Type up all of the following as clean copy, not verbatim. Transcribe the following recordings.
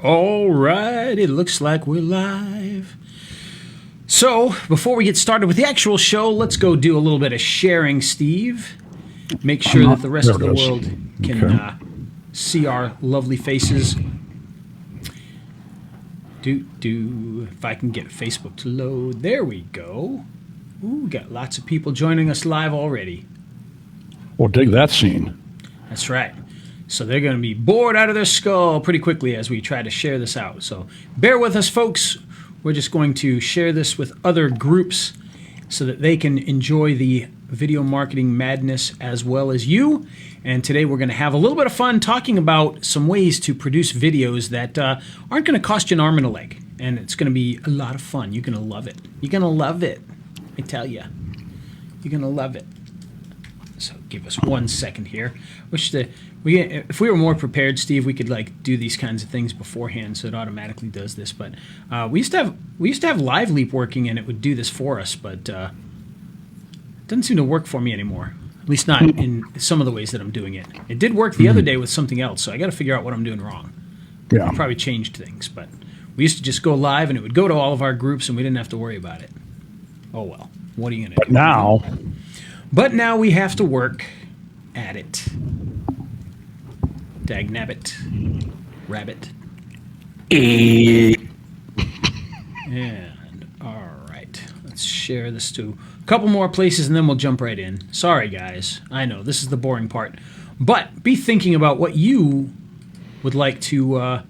All right, it looks like we're live. So, before we get started with the actual show, let's go do a little bit of sharing, Steve. Make sure that the rest of the world can see our lovely faces. If I can get Facebook to load. There we go. Ooh, got lots of people joining us live already. Well, dig that scene. That's right. So they're going to be bored out of their skull pretty quickly as we try to share this out. So bear with us, folks. We're just going to share this with other groups so that they can enjoy the video marketing madness as well as you. And today we're going to have a little bit of fun talking about some ways to produce videos that aren't going to cost you an arm and a leg. And it's going to be a lot of fun. You're going to love it. You're going to love it. I tell you. You're going to love it. So give us 1 second here. If we were more prepared, Steve, we could do these kinds of things beforehand, so it automatically does this. But we used to have Live Leap working, and it would do this for us. But it doesn't seem to work for me anymore. At least not in some of the ways that I'm doing it. It did work the other day with something else, so I got to figure out what I'm doing wrong. Yeah, I probably changed things, but we used to just go live, and it would go to all of our groups, and we didn't have to worry about it. Oh well, what are you gonna do? But now we have to work at it. Dagnabbit. Rabbit. And all right, let's share this to a couple more places and then we'll jump right in. Sorry, guys. I know, this is the boring part. But be thinking about what you would like to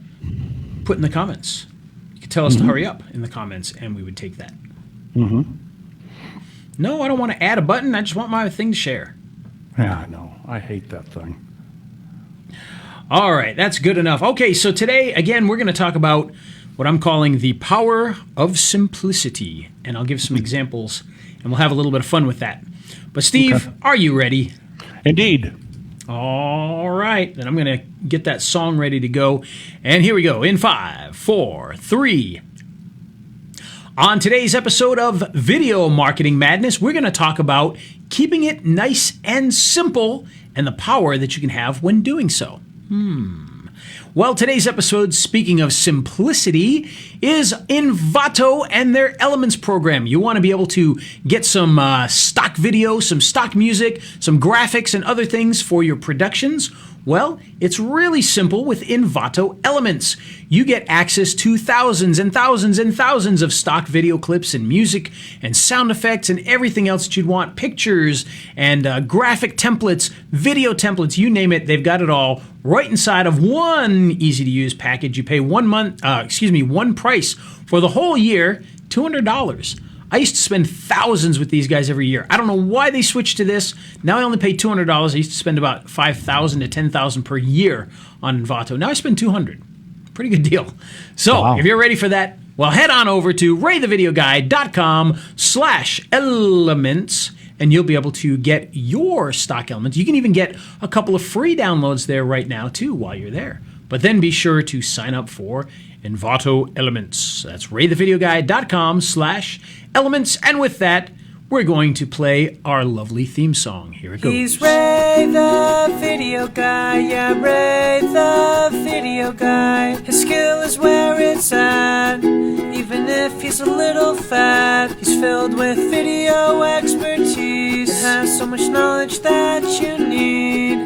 put in the comments. You could tell us to hurry up in the comments and we would take that. No, I don't want to add a button. I just want my thing to share. Yeah, I know. I hate that thing. All right, that's good enough. Okay, so today, again, we're going to talk about what I'm calling the power of simplicity. And I'll give some examples, and we'll have a little bit of fun with that. But Steve, Are you ready? Indeed. All right, then I'm going to get that song ready to go. And here we go in 5, 4, 3. On today's episode of Video Marketing Madness, we're going to talk about keeping it nice and simple and the power that you can have when doing so. Well, today's episode, speaking of simplicity, is Envato and their Elements program. You want to be able to get some stock video, some stock music, some graphics, and other things for your productions. Well, it's really simple with Envato Elements. You get access to thousands and thousands and thousands of stock video clips and music and sound effects and everything else that you'd want, pictures and graphic templates, video templates, you name it, they've got it all right inside of one easy-to-use package. You pay one price for the whole year, $200. I used to spend thousands with these guys every year. I don't know why they switched to this. Now I only pay $200. I used to spend about $5,000 to $10,000 per year on Envato. Now I spend $200. Pretty good deal. So If you're ready for that, well, head on over to raythevideoguy.com/elements and you'll be able to get your stock elements. You can even get a couple of free downloads there right now too while you're there. But then be sure to sign up for Envato Elements. That's raythevideoguy.com/elements. And with that, we're going to play our lovely theme song. Here it goes. He's Ray the Video Guy, yeah, Ray the Video Guy. His skill is where it's at, even if he's a little fat. He's filled with video expertise and has so much knowledge that you need.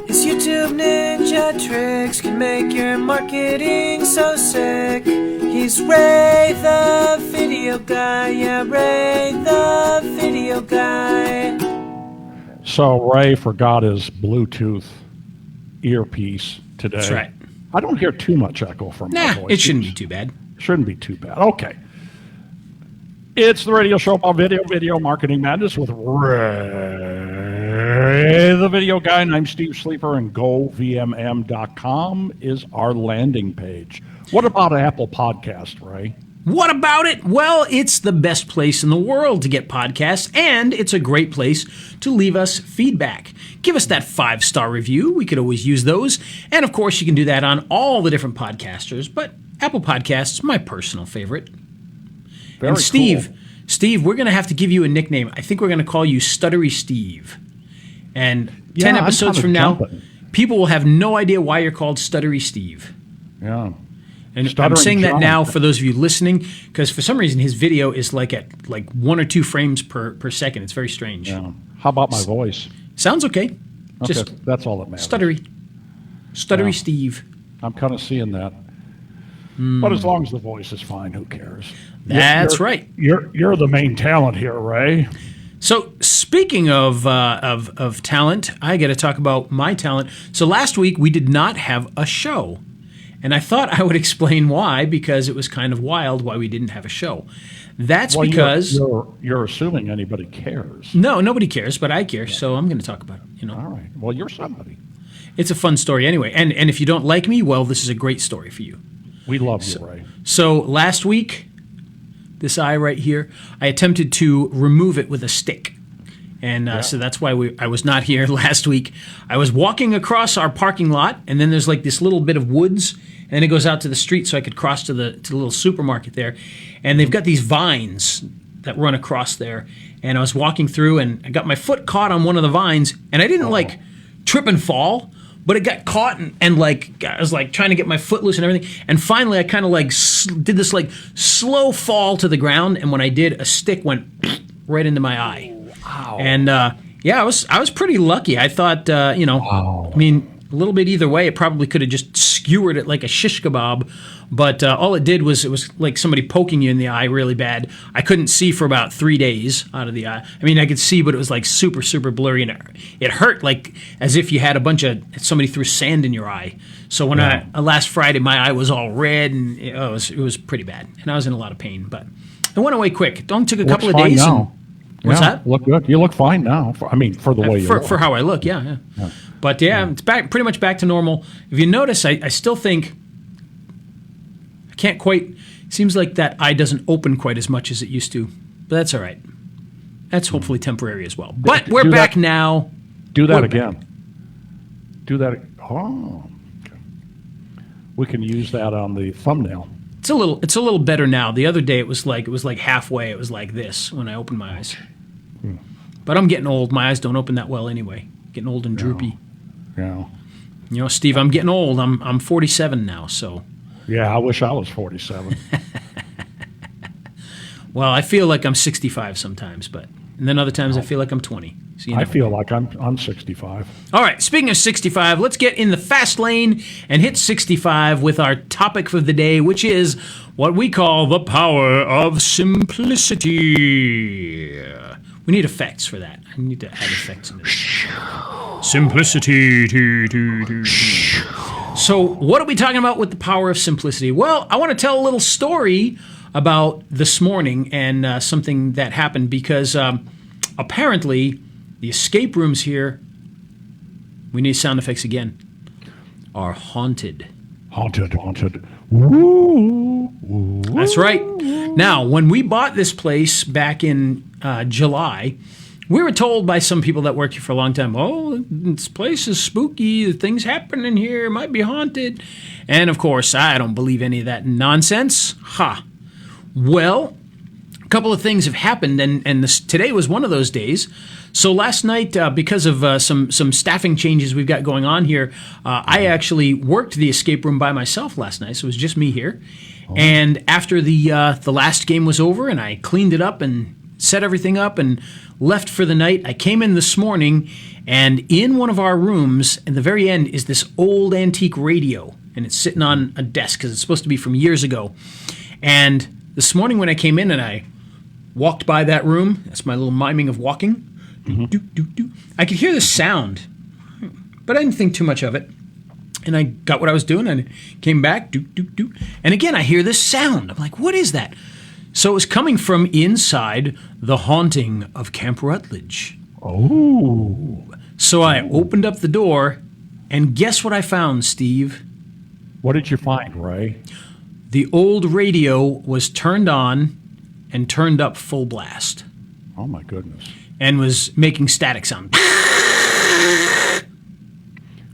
His YouTube ninja tricks can make your marketing so sick. He's Ray the Video Guy, yeah, Ray the Video Guy. So Ray forgot his Bluetooth earpiece today. That's right. I don't hear too much echo from my voice. It shouldn't be too bad. Shouldn't be too bad. Okay. It's the radio show about video marketing madness with Ray the Video Guy, and I'm Steve Sleeper, and govmm.com is our landing page. What about Apple Podcast, Ray? What about it? Well, it's the best place in the world to get podcasts, and it's a great place to leave us feedback. Give us that 5-star review. We could always use those. And of course, you can do that on all the different podcasters, but Apple Podcasts, my personal favorite. Very and Steve, cool. Steve, we're going to have to give you a nickname. I think we're going to call you Stuttery Steve. And 10 episodes from now, people will have no idea why you're called Stuttery Steve. Yeah. And I'm Stuttering saying that John. now for those of you listening, because for some reason his video is like at like 1 or 2 frames per second. It's very strange. Yeah. How about my voice? Sounds okay. Okay, Just that's all that matters. stuttery Yeah. Steve. I'm kind of seeing that. But as long as the voice is fine, who cares? That's You're- right. You're the main talent here, Ray. So speaking of talent, I got to talk about my talent. So last week we did not have a show, and I thought I would explain why, because it was kind of wild why we didn't have a show. That's Well, because you're assuming anybody cares. no, nobody cares, but I care, so I'm going to talk about it. All right. Well, you're somebody. It's a fun story anyway, and if you don't like me, well, this is a great story for you. We love you, Ray. So last week, this eye right here, I attempted to remove it with a stick. And so that's why I was not here last week. I was walking across our parking lot, and then there's like this little bit of woods, and then it goes out to the street so I could cross to the little supermarket there. And they've got these vines that run across there. And I was walking through, and I got my foot caught on one of the vines, and I didn't like trip and fall, but it got caught, and like I was like trying to get my foot loose and everything. And finally, I kind of like did this like slow fall to the ground, and when I did, a stick went right into my eye. Wow. And yeah, I was pretty lucky. I thought, Wow. I mean, a little bit either way. It probably could have just skewered it like a shish kebab, but all it did was it was like somebody poking you in the eye really bad. I couldn't see for about 3 days out of the eye. I mean, I could see, but it was like super, super blurry, and it hurt like as if you had somebody threw sand in your eye. So when last Friday, my eye was all red, and it was pretty bad, and I was in a lot of pain. But it went away quick. It only took a couple of Looks fine days. now. What's Yeah, that? Look good. You look fine now. For the way you look. For how I look, yeah. But yeah, it's pretty much back to normal. If you notice, I still think I can't quite. Seems like that eye doesn't open quite as much as it used to, but that's all right. That's hopefully temporary as well. But we're back now. Do that We're again. Do that. Oh. Okay. We can use that on the thumbnail. It's a little better now. The other day it was like halfway. It was like this when I opened my eyes. But I'm getting old. My eyes don't open that well anyway. Getting old and droopy. Yeah. You know, Steve, I'm getting old. I'm 47 now, so. Yeah, I wish I was 47. Well, I feel like I'm 65 sometimes, and then other times I feel like I'm 20. So you I know. feel like I'm 65. All right, speaking of 65, let's get in the fast lane and hit 65 with our topic of the day, which is what we call the power of simplicity. We need effects for that. I need to add effects into this. Simplicity. So what are we talking about with the power of simplicity? Well, I want to tell a little story about this morning and something that happened because apparently the escape rooms here, we need sound effects again, are haunted. Haunted. Woo. That's right. Now, when we bought this place back in July, we were told by some people that worked here for a long time, oh, this place is spooky, things happen in here, it might be haunted. And of course, I don't believe any of that nonsense. Well, a couple of things have happened, and today was one of those days. So last night, because of some staffing changes we've got going on here, I actually worked the escape room by myself last night, so it was just me here. And after the last game was over and I cleaned it up and set everything up and left for the night, I came in this morning, and in one of our rooms, in the very end, is this old antique radio, and it's sitting on a desk because it's supposed to be from years ago. And this morning when I came in and I walked by that room, that's my little miming of walking, I could hear the sound, but I didn't think too much of it. And I got what I was doing and came back, and again I hear this sound. I'm like, what is that? So it was coming from inside the haunting of Camp Rutledge. Oh. So I opened up the door, and guess what I found, Steve? What did you find, Ray? The old radio was turned on and turned up full blast. Oh, my goodness. And was making static sound.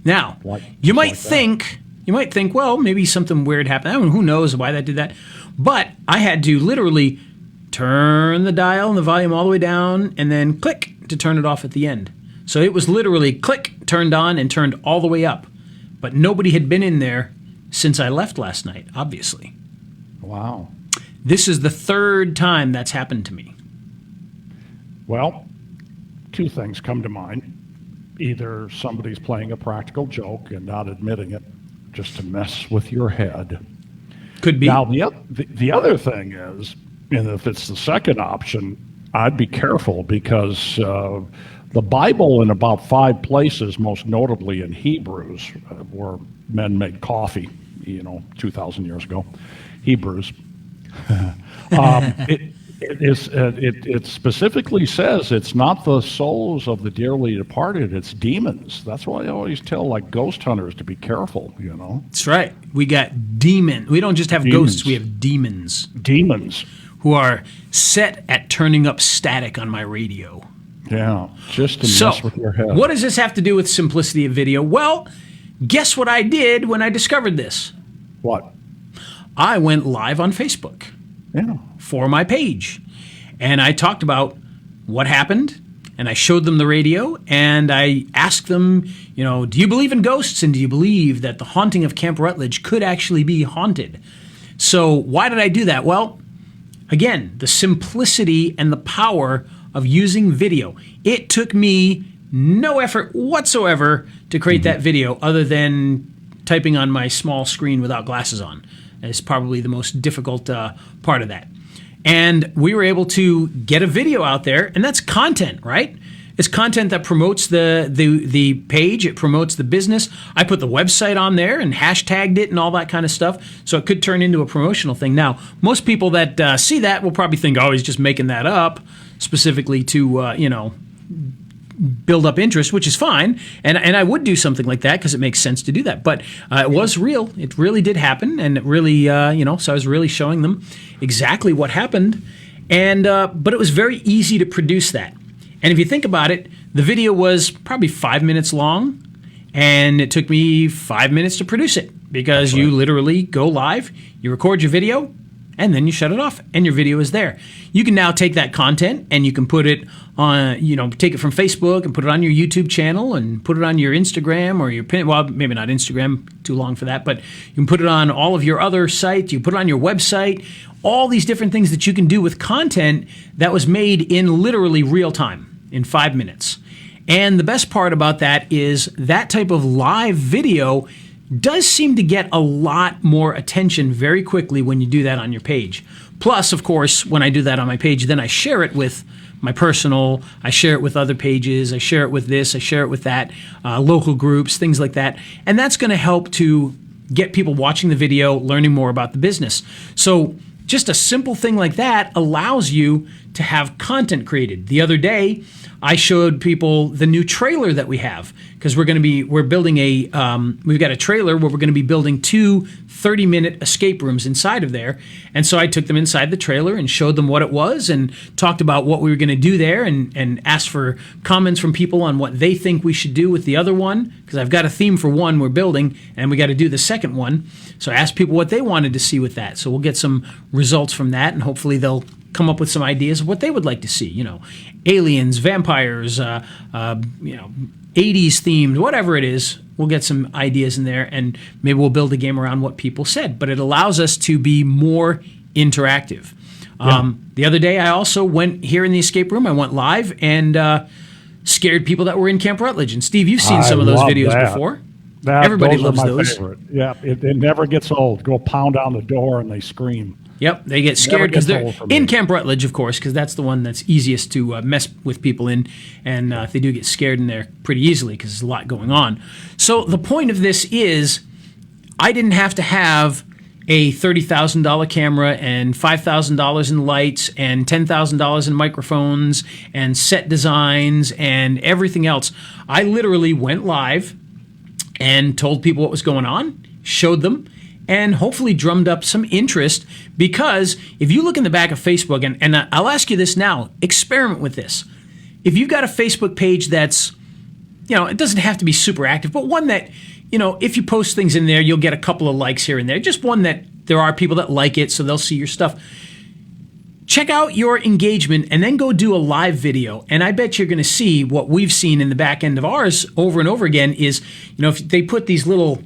Now, you might think, well, maybe something weird happened. I mean, who knows why that did that? But I had to literally turn the dial and the volume all the way down and then click to turn it off at the end. So it was literally click, turned on, and turned all the way up. But nobody had been in there since I left last night, obviously. Wow. This is the third time that's happened to me. Well, two things come to mind. Either somebody's playing a practical joke and not admitting it just to mess with your head. Could be. Now, the other thing is, and if it's the second option, I'd be careful because the Bible in about 5 places, most notably in Hebrews, where men made coffee, 2,000 years ago, Hebrews, it specifically says it's not the souls of the dearly departed, it's demons. That's why I always tell ghost hunters to be careful, That's right. We got demons. We don't just have ghosts, we have demons. Demons. Who are set at turning up static on my radio. Yeah, just to mess with your head. What does this have to do with simplicity of video? Well, guess what I did when I discovered this? What? I went live on Facebook. Yeah. For my page. And I talked about what happened, and I showed them the radio, and I asked them, do you believe in ghosts, and do you believe that the haunting of Camp Rutledge could actually be haunted? So why did I do that? Well, again, the simplicity and the power of using video. It took me no effort whatsoever to create that video other than typing on my small screen without glasses on. It's probably the most difficult part of that. And we were able to get a video out there, and that's content, right? It's content that promotes the page. It promotes the business. I put the website on there and hashtagged it and all that kind of stuff, so it could turn into a promotional thing. Now, most people that see that will probably think, oh, he's just making that up specifically to, build up interest, which is fine. And I would do something like that because it makes sense to do that. But it was real. It really did happen. And it really, so I was really showing them exactly what happened. And but it was very easy to produce that. And if you think about it, the video was probably 5 minutes long, and it took me 5 minutes to produce it because you literally go live, you record your video, and then you shut it off, and your video is there. You can now take that content and you can put it on, take it from Facebook and put it on your YouTube channel and put it on your Instagram or your maybe not Instagram, too long for that, but you can put it on all of your other sites. You put it on your website, all these different things that you can do with content that was made in literally real time, in 5 minutes. And the best part about that is that type of live video does seem to get a lot more attention very quickly when you do that on your page. Plus, of course, when I do that on my page, then I share it with my personal, I share it with other pages, I share it with this, I share it with that, local groups, things like that. And that's going to help to get people watching the video, learning more about the business. So just a simple thing like that allows you to have content created. The other day, I showed people the new trailer that we have because we're building we've got a trailer where we're going to be building 2 30-minute escape rooms inside of there. And so I took them inside the trailer and showed them what it was and talked about what we were going to do there and asked for comments from people on what they think we should do with the other one because I've got a theme for one we're building and we got to do the second one. So I asked people what they wanted to see with that. So we'll get some results from that and hopefully they'll come up with some ideas of what they would like to see, aliens, vampires, 80s themed, whatever it is. We'll get some ideas in there and maybe we'll build a game around what people said. But it allows us to be more interactive. Yeah. The other day, I also went here in the escape room. I went live and scared people that were in Camp Rutledge. And Steve, you've seen some of those videos before. Everybody loves those. Favorite. Yeah, it never gets old. Go pound on the door and they scream. Yep, they get scared because they're in Camp Rutledge, of course, because that's the one that's easiest to mess with people in, and they do get scared in there pretty easily because there's a lot going on. So the point of this is I didn't have to have a $30,000 camera and $5,000 in lights and $10,000 in microphones and set designs and everything else. I literally went live and told people what was going on, showed them, and hopefully drummed up some interest because if you look in the back of Facebook, and I'll ask you this now, experiment with this. If you've got a Facebook page that's, it doesn't have to be super active, but one that, if you post things in there, you'll get a couple of likes here and there, just one that there are people that like it, so they'll see your stuff. Check out your engagement and then go do a live video. And I bet you're going to see what we've seen in the back end of ours over and over again is, if they put these little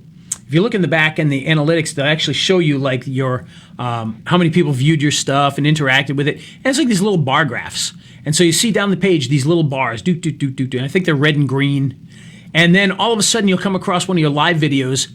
if you look in the back in the analytics, they'll actually show you like your how many people viewed your stuff and interacted with it. And it's like these little bar graphs. And so you see down the page these little bars, and I think they're red and green. And then all of a sudden you'll come across one of your live videos,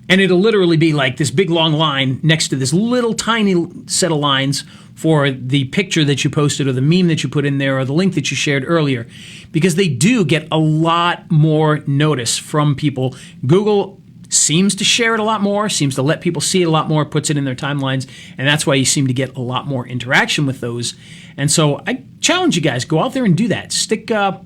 and it'll literally be like this big long line next to this little tiny set of lines for the picture that you posted or the meme that you put in there or the link that you shared earlier, because they do get a lot more notice from people. Google seems to share it a lot more, seems to let people see it a lot more, puts it in their timelines, and that's why you seem to get a lot more interaction with those. And so I challenge you guys, go out there and do that. Stick a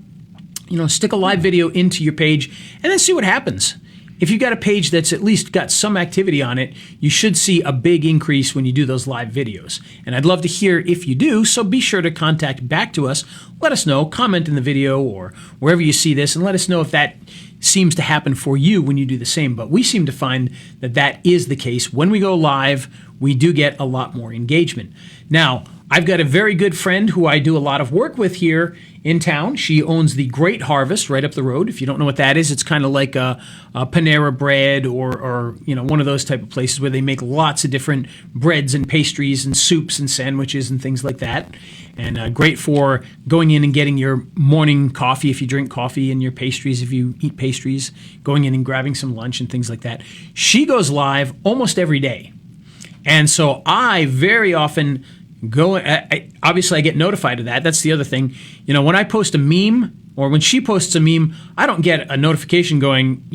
live video into your page and then see what happens. If you've got a page that's at least got some activity on it, you should see a big increase when you do those live videos. And I'd love to hear if you do, so be sure to contact back to us. Let us know, comment in the video or wherever you see this, and let us know if that seems to happen for you when you do the same. But we seem to find that that is the case. When we go live, we do get a lot more engagement. Now, I've got a very good friend who I do a lot of work with here in town. She owns the Great Harvest right up the road. If you don't know what that is, it's kind of like a Panera Bread or one of those type of places where they make lots of different breads and pastries and soups and sandwiches and things like that. And great for going in and getting your morning coffee if you drink coffee, and your pastries if you eat pastries, going in and grabbing some lunch and things like that. She goes live almost every day. And so I very often obviously I get notified of that. That's the other thing. When I post a meme or when she posts a meme, I don't get a notification going,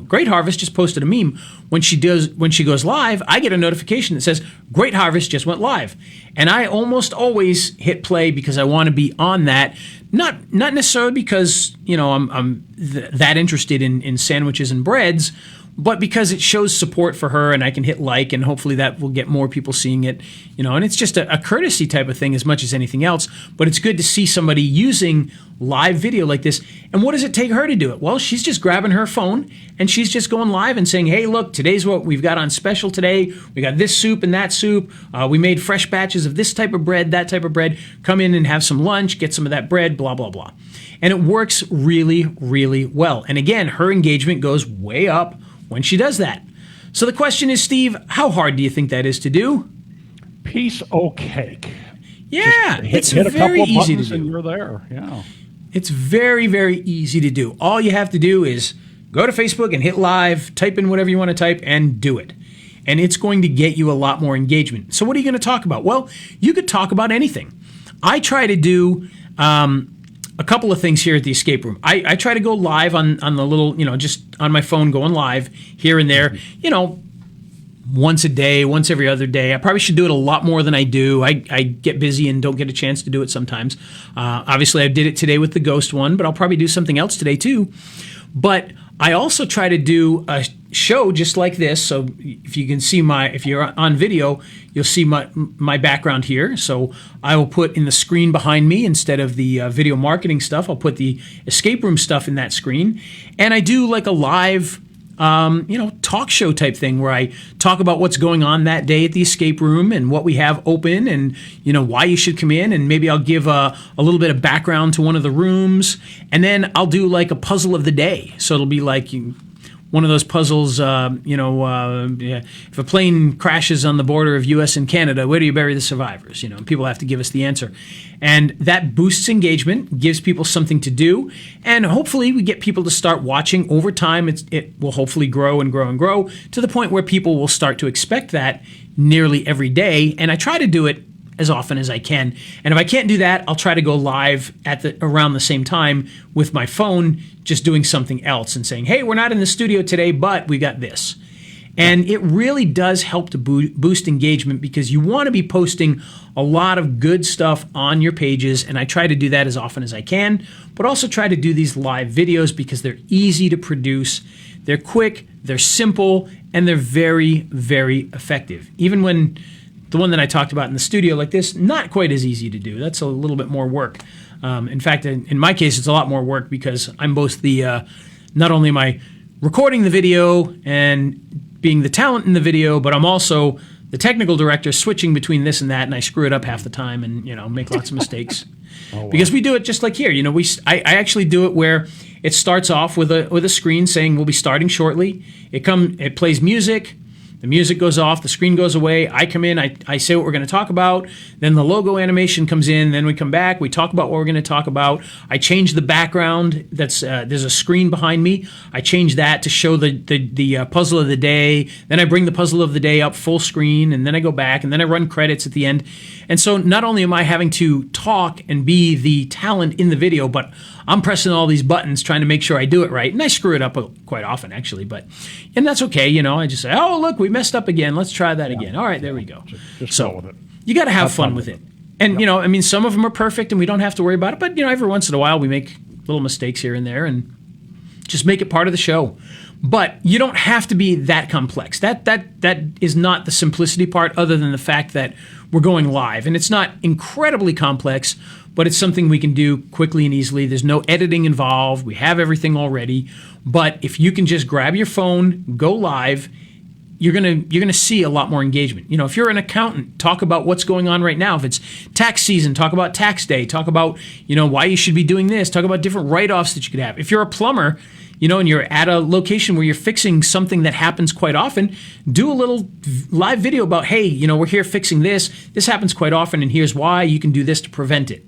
Great Harvest just posted a meme. When she goes live, I get a notification that says Great Harvest just went live. And I almost always hit play because I want to be on that. Not necessarily because, I'm that interested in sandwiches and breads, but because it shows support for her and I can hit like, and hopefully that will get more people seeing it, and it's just a courtesy type of thing as much as anything else. But it's good to see somebody using live video like this. And what does it take her to do it? Well, she's just grabbing her phone and she's just going live and saying, hey, look, today's what we've got on special today. We got this soup and that soup. We made fresh batches of this type of bread, that type of bread. Come in and have some lunch, get some of that bread, blah, blah, blah. And it works really, really well. And again, her engagement goes way up when she does that. So the question is, Steve, how hard do you think that is to do? Piece o' cake. Yeah, it's hit very a couple of easy to buttons do. And you're there. Yeah. It's very, very easy to do. All you have to do is go to Facebook and hit live, type in whatever you want to type, and do it. And it's going to get you a lot more engagement. So what are you going to talk about? Well, you could talk about anything. I try to do a couple of things here at the escape room. I try to go live on the little, just on my phone going live here and there, once a day, once every other day. I probably should do it a lot more than I do. I get busy and don't get a chance to do it sometimes. Obviously, I did it today with the ghost one, but I'll probably do something else today too. But I also try to do a show just like this. So if you can see if you're on video, you'll see my background here. So I will put in the screen behind me, instead of the video marketing stuff, I'll put the escape room stuff in that screen. And I do like a live talk show type thing where I talk about what's going on that day at the escape room and what we have open and, why you should come in. And maybe I'll give a little bit of background to one of the rooms. And then I'll do like a puzzle of the day. So it'll be like one of those puzzles, if a plane crashes on the border of U.S. and Canada, where do you bury the survivors? People have to give us the answer. And that boosts engagement, gives people something to do, and hopefully we get people to start watching. Over time, it will hopefully grow and grow and grow to the point where people will start to expect that nearly every day. And I try to do it as often as I can. And if I can't do that, I'll try to go live around the same time with my phone, just doing something else and saying, hey, we're not in the studio today, but we got this. And it really does help to boost engagement, because you want to be posting a lot of good stuff on your pages. And I try to do that as often as I can, but also try to do these live videos because they're easy to produce. They're quick, they're simple, and they're very, very effective. Even when the one that I talked about in the studio like this, not quite as easy to do. That's a little bit more work. In fact, in my case, it's a lot more work because I'm both not only am I recording the video and being the talent in the video, but I'm also the technical director, switching between this and that, and I screw it up half the time and make lots of mistakes. Oh, wow. Because we do it just like here. I actually do it where It starts off with a screen saying we'll be starting shortly. It plays music. The music goes off, the screen goes away. I come in, I say what we're going to talk about. Then the logo animation comes in. Then we come back, we talk about what we're going to talk about. I change the background. There's a screen behind me. I change that to show the puzzle of the day. Then I bring the puzzle of the day up full screen, and then I go back, and then I run credits at the end. And so not only am I having to talk and be the talent in the video, but I'm pressing all these buttons trying to make sure I do it right. And I screw it up quite often, actually. And that's okay. I just say, oh, look, we messed up again. Let's try that again. All right, there we go. Just go with it. You got to have fun with it. And, some of them are perfect and we don't have to worry about it. But, every once in a while we make little mistakes here and there and just make it part of the show. But you don't have to be that complex. That is not the simplicity part, other than the fact that we're going live. And it's not incredibly complex, but it's something we can do quickly and easily. There's no editing involved. We have everything already. But if you can just grab your phone, go live, you're gonna see a lot more engagement. If you're an accountant, talk about what's going on right now. If it's tax season, talk about tax day. Talk about why you should be doing this. Talk about different write-offs that you could have. If you're a plumber, and you're at a location where you're fixing something that happens quite often, do a little live video about, hey, we're here fixing this. This happens quite often, and here's why. You can do this to prevent it.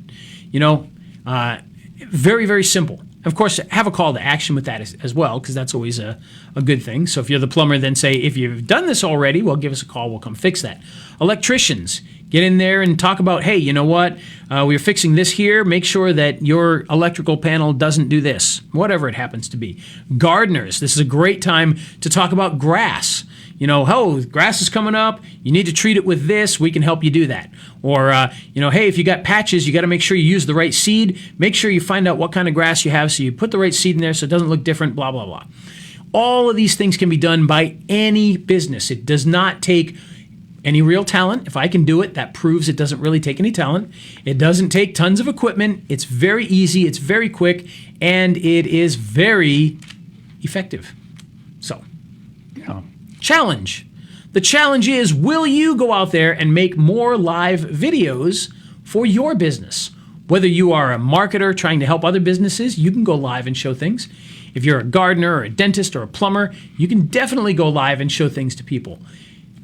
Very, very simple. Of course, have a call to action with that as well, because that's always a good thing. So if you're the plumber, then say, if you've done this already, well, give us a call. We'll come fix that. Electricians, get in there and talk about, hey, you know what? We're fixing this here. Make sure that your electrical panel doesn't do this, whatever it happens to be. Gardeners, this is a great time to talk about grass. Grass is coming up. You need to treat it with this. We can help you do that. Or, hey, if you got patches, you got to make sure you use the right seed. Make sure you find out what kind of grass you have so you put the right seed in there so it doesn't look different, blah, blah, blah. All of these things can be done by any business. It does not take any real talent. If I can do it, that proves it doesn't really take any talent. It doesn't take tons of equipment. It's very easy. It's very quick. And it is very effective. So, yeah. Challenge. The challenge is, will you go out there and make more live videos for your business? Whether you are a marketer trying to help other businesses, you can go live and show things. If you're a gardener or a dentist or a plumber, you can definitely go live and show things to people.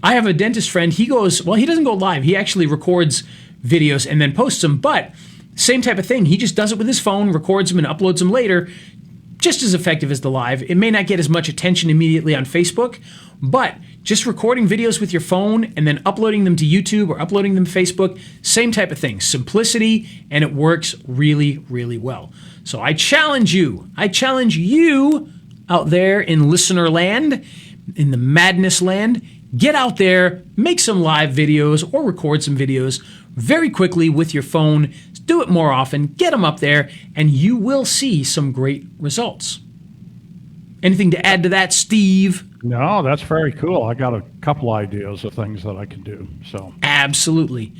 I have a dentist friend. He doesn't go live. He actually records videos and then posts them, but same type of thing. He just does it with his phone, records them and uploads them later. Just as effective as the live. It may not get as much attention immediately on Facebook, but just recording videos with your phone and then uploading them to YouTube or uploading them to Facebook, same type of thing. Simplicity, and it works really, really well. So I challenge you out there in listener land, in the madness land, get out there, make some live videos or record some videos very quickly with your phone. Do it more often, get them up there, and you will see some great results. Anything to add to that, Steve? No, that's very cool. I got a couple ideas of things that I can do. So absolutely,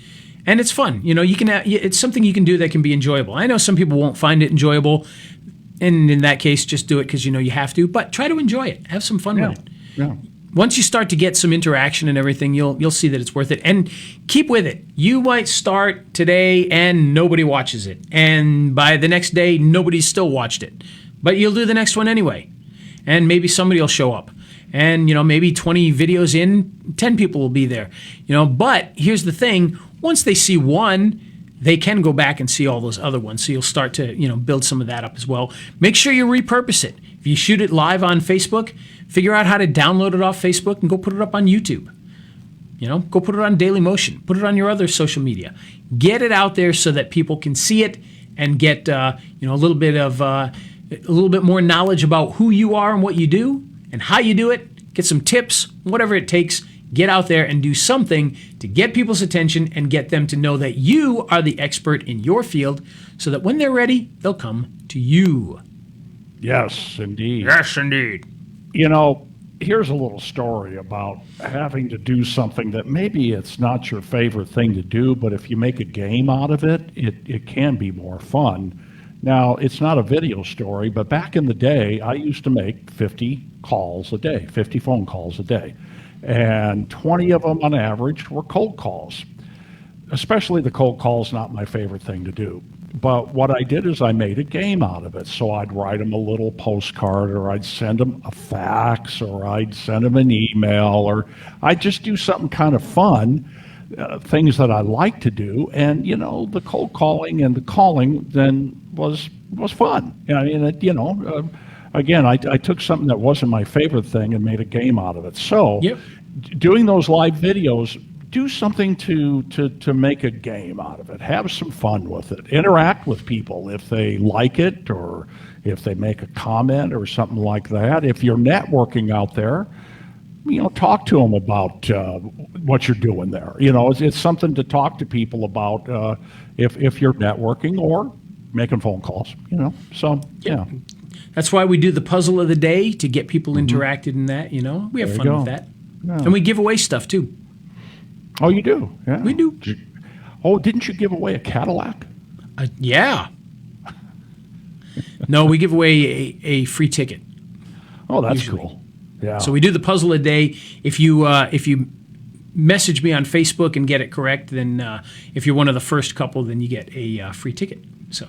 and it's fun. You can. It's something you can do that can be enjoyable. I know some people won't find it enjoyable, and in that case, just do it because you have to. But try to enjoy it. Have some fun with it. Yeah. Once you start to get some interaction and everything, you'll see that it's worth it. And keep with it. You might start today and nobody watches it. And by the next day, nobody's still watched it. But you'll do the next one anyway. And maybe somebody will show up. And, maybe 20 videos in, 10 people will be there. But here's the thing. Once they see one, they can go back and see all those other ones. So you'll start to, build some of that up as well. Make sure you repurpose it. If you shoot it live on Facebook, figure out how to download it off Facebook and go put it up on YouTube. Go put it on Dailymotion. Put it on your other social media. Get it out there so that people can see it and get a little bit more knowledge about who you are and what you do and how you do it. Get some tips, whatever it takes. Get out there and do something to get people's attention and get them to know that you are the expert in your field, so that when they're ready, they'll come to you. Yes, indeed. Yes, indeed. Here's a little story about having to do something that maybe it's not your favorite thing to do, but if you make a game out of it, it can be more fun. Now, it's not a video story, but back in the day, I used to make 50 calls a day, 50 phone calls a day. And 20 of them on average were cold calls. Especially the cold calls, not my favorite thing to do. But what I did is I made a game out of it. So I'd write them a little postcard, or I'd send them a fax, or I'd send them an email, or I'd just do something kind of fun, things that I like to do. And, the cold calling and the calling then was fun. I mean, again, I took something that wasn't my favorite thing and made a game out of it. So doing those live videos, do something to make a game out of it. Have some fun with it. Interact with people if they like it, or if they make a comment or something like that. If you're networking out there, talk to them about what you're doing there. It's something to talk to people about if you're networking or making phone calls. So yeah. That's why we do the puzzle of the day, to get people interacted in that. We have fun with that, and we give away stuff too. Oh, you do? Yeah. We do. Oh, didn't you give away a Cadillac? Yeah. No, we give away a free ticket. Oh, that's usually. Cool. Yeah. So we do the puzzle a day. If you message me on Facebook and get it correct, then if you're one of the first couple, then you get a free ticket. So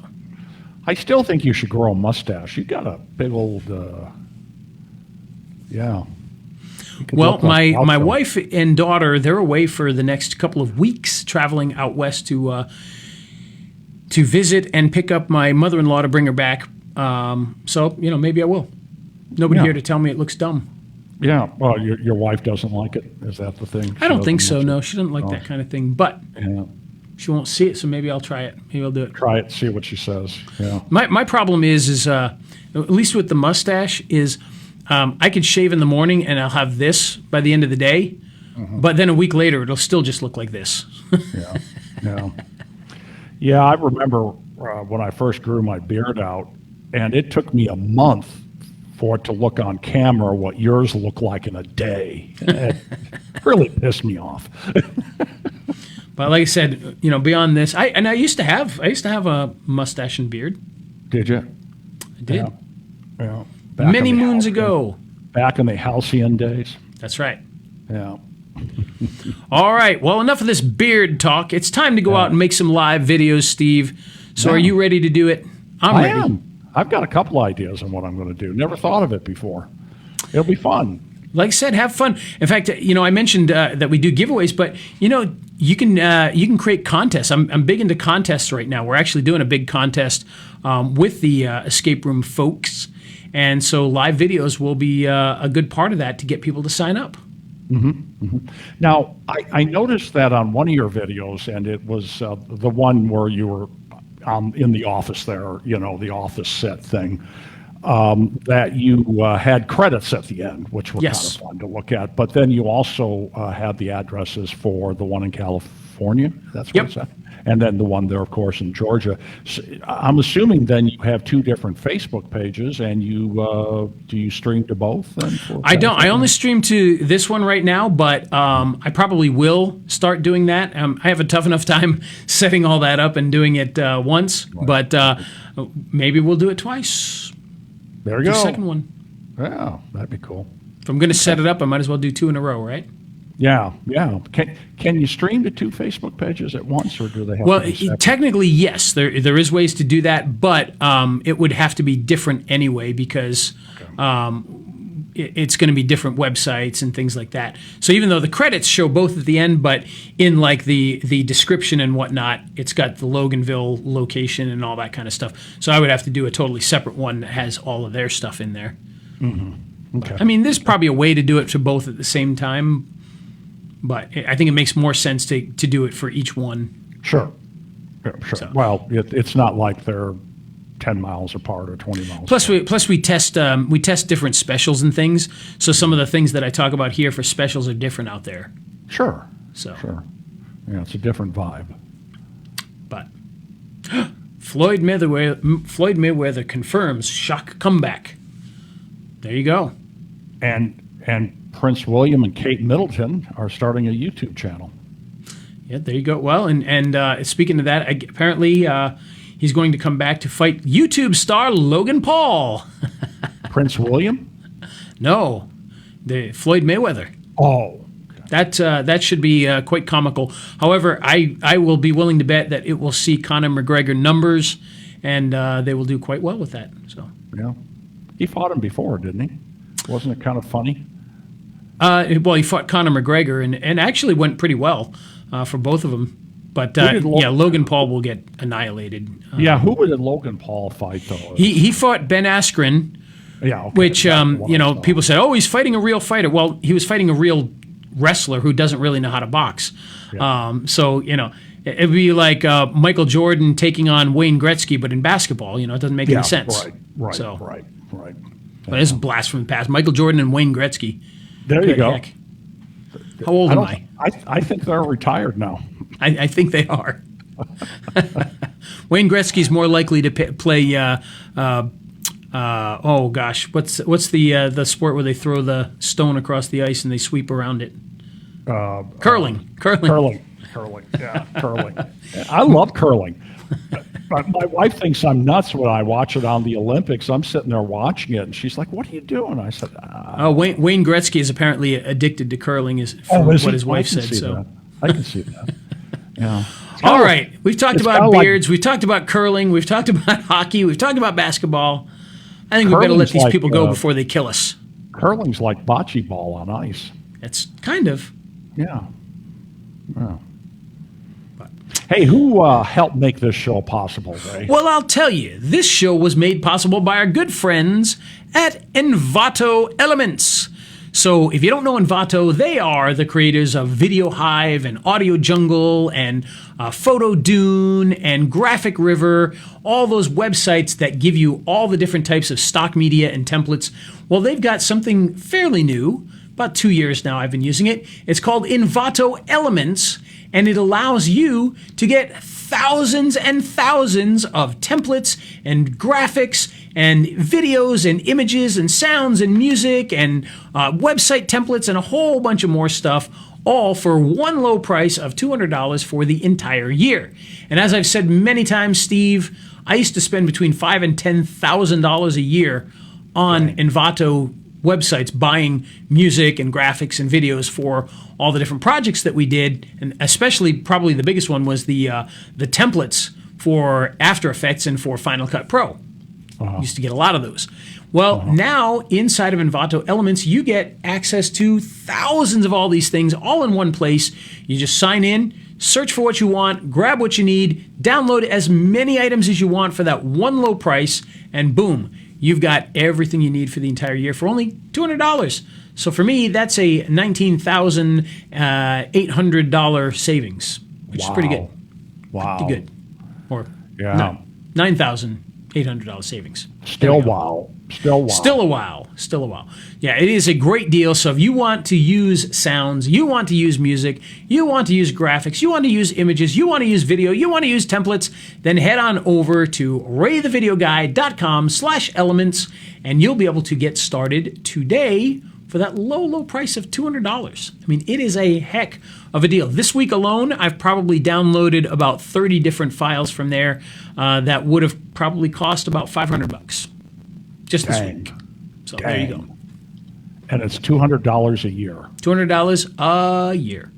I still think you should grow a mustache. You got a big old, yeah. Well, my wife and daughter, they're away for the next couple of weeks, traveling out west to visit and pick up my mother-in-law to bring her back. So maybe I will. Nobody here to tell me it looks dumb. Yeah. Well, your wife doesn't like it. Is that the thing? I don't think so. No, she doesn't like that kind of thing. But she won't see it, so maybe I'll try it. Maybe I'll do it. Try it. See what she says. Yeah. My problem is at least with the mustache is. I could shave in the morning and I'll have this by the end of the day, but then a week later it'll still just look like this. Yeah, I remember when I first grew my beard out, and it took me a month for it to look on camera what yours looked like in a day. It really pissed me off. But like I said, beyond this, I used to have a mustache and beard. Did you? I did. Yeah. Many moons ago. Back in the halcyon days. That's right. Yeah. All right. Well, enough of this beard talk. It's time to go out and make some live videos, Steve. So are you ready to do it? I'm ready. I am. I've got a couple ideas on what I'm going to do. Never thought of it before. It'll be fun. Like I said, have fun. In fact, I mentioned that we do giveaways, but you can create contests. I'm big into contests right now. We're actually doing a big contest with the escape room folks. And so live videos will be a good part of that to get people to sign up. Now, I noticed that on one of your videos, and it was the one where you were in the office there, the office set thing, that you had credits at the end, which were kind of fun to look at. But then you also had the addresses for the one in California. That's what it's at. And then the one there, of course, in Georgia. So I'm assuming then you have two different Facebook pages, and do you stream to both? Then I don't. I only stream to this one right now, but I probably will start doing that. I have a tough enough time setting all that up and doing it once, but maybe we'll do it twice. There we go. The second one. Yeah, that'd be cool. If I'm going to set it up, I might as well do two in a row, right? Yeah. Can you stream to two Facebook pages at once, or do they have to be separate? Technically, yes. There is ways to do that, but it would have to be different anyway because it's going to be different websites and things like that. So even though the credits show both at the end, but in like the description and whatnot, it's got the Loganville location and all that kind of stuff. So I would have to do a totally separate one that has all of their stuff in there. Okay. I mean, there's probably a way to do it to both at the same time. But I think it makes more sense to do it for each one. Sure. Yeah, sure. So. Well, it's not like they're 10 miles apart or 20 miles apart. Plus we test different specials and things. So some of the things that I talk about here for specials are different out there. Sure. So. Sure. Yeah, it's a different vibe. But Floyd Mayweather confirms shock comeback. There you go. And Prince William and Kate Middleton are starting a YouTube channel. Yeah, there you go. Well, and speaking of that, apparently he's going to come back to fight YouTube star Logan Paul. Prince William? No, the Floyd Mayweather. Oh, okay. That should be quite comical. However, I will be willing to bet that it will see Conor McGregor numbers, and they will do quite well with that. So Yeah. He fought him before, didn't he? Wasn't it kind of funny? well, he fought Conor McGregor and actually went pretty well for both of them. But Logan Paul will get annihilated. Who did Logan Paul fight though? He fought Ben Askren. Yeah, okay. Which people said, oh, he's fighting a real fighter. Well, he was fighting a real wrestler who doesn't really know how to box. Yeah. It'd be like Michael Jordan taking on Wayne Gretzky, but in basketball. It doesn't make any sense. Right. But it's a blast from the past. Michael Jordan and Wayne Gretzky. There you go. Heck. How old am I? I think they're retired now. I think they are. Wayne Gretzky's more likely to play. What's the sport where they throw the stone across the ice and they sweep around it? Curling. Yeah, curling. I love curling. My wife thinks I'm nuts when I watch it on the Olympics. I'm sitting there watching it, and she's like, "What are you doing?" I said, Wayne Gretzky is apparently addicted to curling, from what his wife said. So I can see that. Yeah. All right, we've talked about beards. We've talked about curling. We've talked about hockey. We've talked about basketball. I think we better let these people go before they kill us. Curling's like bocce ball on ice. It's kind of. Yeah. Hey, who helped make this show possible, Ray? Well, I'll tell you, this show was made possible by our good friends at Envato Elements. So if you don't know Envato, they are the creators of Video Hive and Audio Jungle and Photo Dune and Graphic River, all those websites that give you all the different types of stock media and templates. Well, they've got something fairly new. About 2 years now I've been using it. It's called Envato Elements, and it allows you to get thousands and thousands of templates and graphics and videos and images and sounds and music and website templates and a whole bunch of more stuff, all for one low price of $200 for the entire year. And as I've said many times, Steve, I used to spend between $5,000 and $10,000 a year on Envato websites buying music and graphics and videos for all the different projects that we did, and especially probably the biggest one was the templates for After Effects and for Final Cut Pro. Used to get a lot of those. Well, now inside of Envato Elements, you get access to thousands of all these things all in one place. You just sign in, search for what you want, grab what you need, download as many items as you want for that one low price, and boom, you've got everything you need for the entire year for only $200. So for me, that's a $19,800 savings, which is pretty good. Wow. Pretty good. Or no, $9,800 savings. Still wow. Still a wow. Yeah, it is a great deal. So if you want to use sounds, you want to use music, you want to use graphics, you want to use images, you want to use video, you want to use templates, then head on over to raythevideoguy.com/elements, and you'll be able to get started today for that low price of $200. I mean, it is a heck of a deal. This week alone, I've probably downloaded about 30 different files from there that would have probably cost about $500 just this week. So there you go. And it's $200 a year. $200 a year.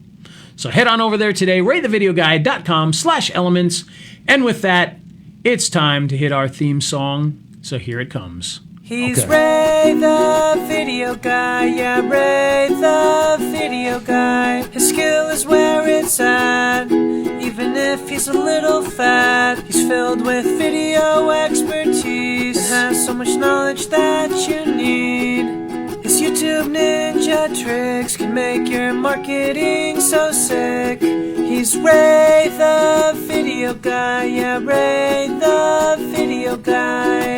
So head on over there today, raythevideoguy.com/elements. And with that, it's time to hit our theme song. So here it comes. He's Ray the Video Guy, yeah, Ray the Video Guy. His skill is where it's at, even if he's a little fat. He's filled with video expertise and has so much knowledge that you need. His YouTube ninja tricks can make your marketing so sick. He's Ray the Video Guy, yeah, Ray the Video Guy.